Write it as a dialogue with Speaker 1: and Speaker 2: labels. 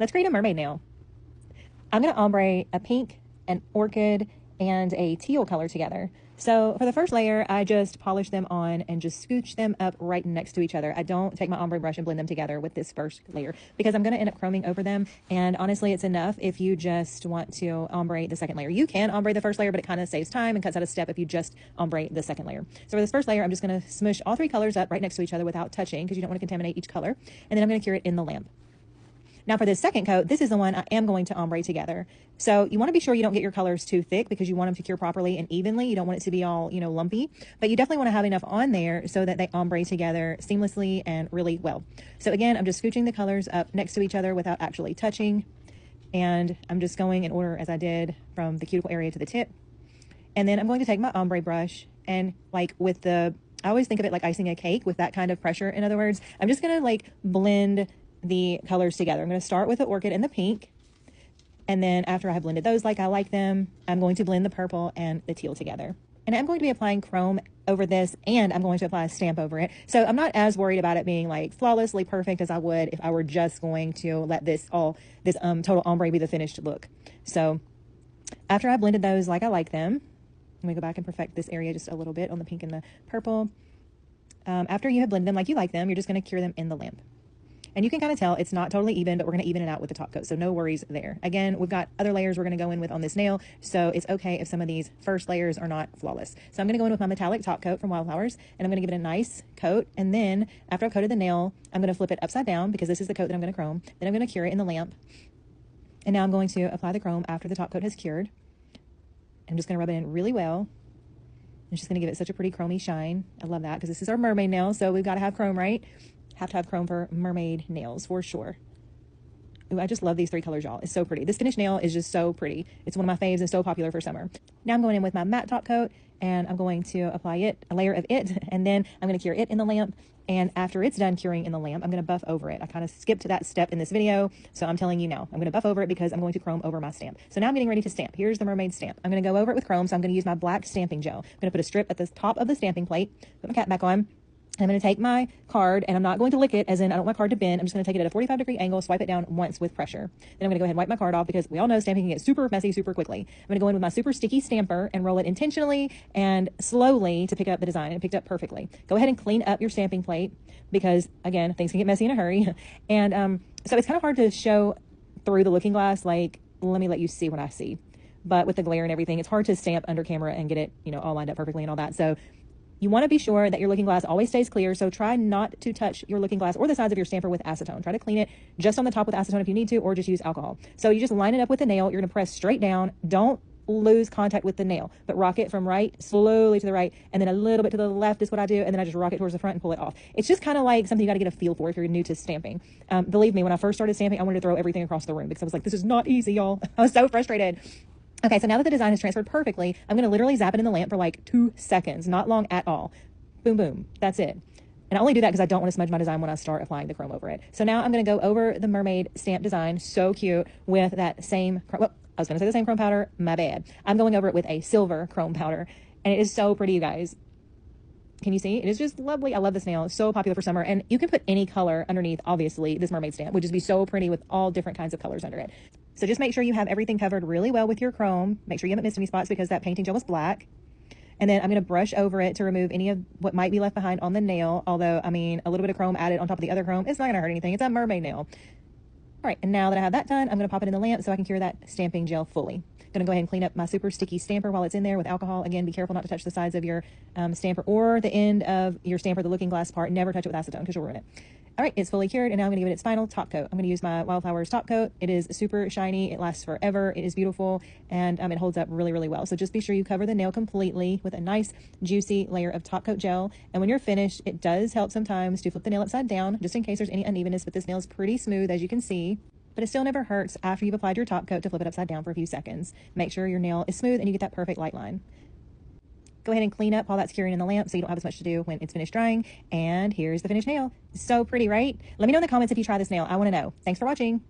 Speaker 1: Let's create a mermaid nail. I'm going to ombre a pink, an orchid, and a teal color together. So for the first layer, I just polish them on and just scooch them up right next to each other. I don't take my ombre brush and blend them together with this first layer because I'm going to end up chroming over them. And honestly, it's enough if you just want to ombre the second layer. You can ombre the first layer, but it kind of saves time and cuts out a step if you just ombre the second layer. So for this first layer, I'm just going to smush all three colors up right next to each other without touching because you don't want to contaminate each color. And then I'm going to cure it in the lamp. Now for this second coat, this is the one I am going to ombre together. So you want to be sure you don't get your colors too thick because you want them to cure properly and evenly. You don't want it to be all, lumpy, but you definitely want to have enough on there so that they ombre together seamlessly and really well. So again, I'm just scooching the colors up next to each other without actually touching. And I'm just going in order as I did from the cuticle area to the tip. And then I'm going to take my ombre brush and I always think of it like icing a cake with that kind of pressure. In other words, I'm just going to blend the colors together. I'm going to start with the orchid and the pink. And then after I have blended those like I like them, I'm going to blend the purple and the teal together. And I'm going to be applying chrome over this and I'm going to apply a stamp over it. So I'm not as worried about it being flawlessly perfect as I would if I were just going to let this total ombre be the finished look. So after I blended those like I like them, let me go back and perfect this area just a little bit on the pink and the purple. After you have blended them like you like them, you're just going to cure them in the lamp. And you can kind of tell it's not totally even, but we're going to even it out with the top coat. So no worries there. Again, we've got other layers we're going to go in with on this nail. So it's okay if some of these first layers are not flawless. So I'm going to go in with my metallic top coat from Wildflowers and I'm going to give it a nice coat. And then after I've coated the nail, I'm going to flip it upside down because this is the coat that I'm going to chrome. Then I'm going to cure it in the lamp. And now I'm going to apply the chrome after the top coat has cured. I'm just going to rub it in really well. I'm just going to give it such a pretty chromey shine. I love that because this is our mermaid nail. So we've got to have chrome, right? Have to have chrome for mermaid nails for sure. Ooh, I just love these three colors, y'all. It's so pretty. This finished nail is just so pretty. It's one of my faves and so popular for summer. Now I'm going in with my matte top coat and I'm going to apply a layer of it, and then I'm going to cure it in the lamp. And after it's done curing in the lamp, I'm going to buff over it. I kind of skipped that step in this video, so I'm telling you now. I'm going to buff over it because I'm going to chrome over my stamp. So now I'm getting ready to stamp. Here's the mermaid stamp. I'm going to go over it with chrome, so I'm going to use my black stamping gel. I'm going to put a strip at the top of the stamping plate, put my cap back on. I'm going to take my card, and I'm not going to lick it, as in I don't want my card to bend. I'm just going to take it at a 45-degree angle, swipe it down once with pressure. Then I'm going to go ahead and wipe my card off because we all know stamping can get super messy super quickly. I'm going to go in with my super sticky stamper and roll it intentionally and slowly to pick up the design, and it picked up perfectly. Go ahead and clean up your stamping plate because, again, things can get messy in a hurry. And so it's kind of hard to show through the looking glass. Let me let you see what I see. But with the glare and everything, it's hard to stamp under camera and get it, all lined up perfectly and all that. So you want to be sure that your looking glass always stays clear, so try not to touch your looking glass or the sides of your stamper with acetone. Try to clean it just on the top with acetone if you need to, or just use alcohol. So you just line it up with the nail. You're going to press straight down. Don't lose contact with the nail, but rock it from right, slowly to the right, and then a little bit to the left is what I do, and then I just rock it towards the front and pull it off. It's just kind of like something you got to get a feel for if you're new to stamping. Believe me, when I first started stamping, I wanted to throw everything across the room because I was like, this is not easy, y'all. I was so frustrated. Okay, so now that the design is transferred perfectly, I'm going to literally zap it in the lamp for 2 seconds, not long at all. Boom, boom. That's it. And I only do that because I don't want to smudge my design when I start applying the chrome over it. So now I'm going to go over the mermaid stamp design, so cute, with that same, I was going to say the same chrome powder, my bad. I'm going over it with a silver chrome powder, and it is so pretty, you guys. Can you see? It is just lovely. I love this nail. It's so popular for summer, and you can put any color underneath, obviously. This mermaid stamp would just be so pretty with all different kinds of colors under it. So just make sure you have everything covered really well with your chrome. Make sure you haven't missed any spots because that painting gel was black. And then I'm going to brush over it to remove any of what might be left behind on the nail. Although, a little bit of chrome added on top of the other chrome, it's not going to hurt anything. It's a mermaid nail. All right, and now that I have that done, I'm going to pop it in the lamp so I can cure that stamping gel fully. I'm going to go ahead and clean up my super sticky stamper while it's in there with alcohol. Again, be careful not to touch the sides of your stamper or the end of your stamper, the looking glass part. Never touch it with acetone because you'll ruin it. All right, it's fully cured, and now I'm going to give it its final top coat. I'm going to use my Wildflowers top coat. It is super shiny. It lasts forever. It is beautiful, and it holds up really, really well. So just be sure you cover the nail completely with a nice, juicy layer of top coat gel. And when you're finished, it does help sometimes to flip the nail upside down, just in case there's any unevenness, but this nail is pretty smooth, as you can see. But it still never hurts after you've applied your top coat to flip it upside down for a few seconds. Make sure your nail is smooth and you get that perfect light line. Go ahead and clean up while that's curing in the lamp so you don't have as much to do when it's finished drying. And here's the finished nail. So pretty, right? Let me know in the comments if you try this nail. I want to know. Thanks for watching.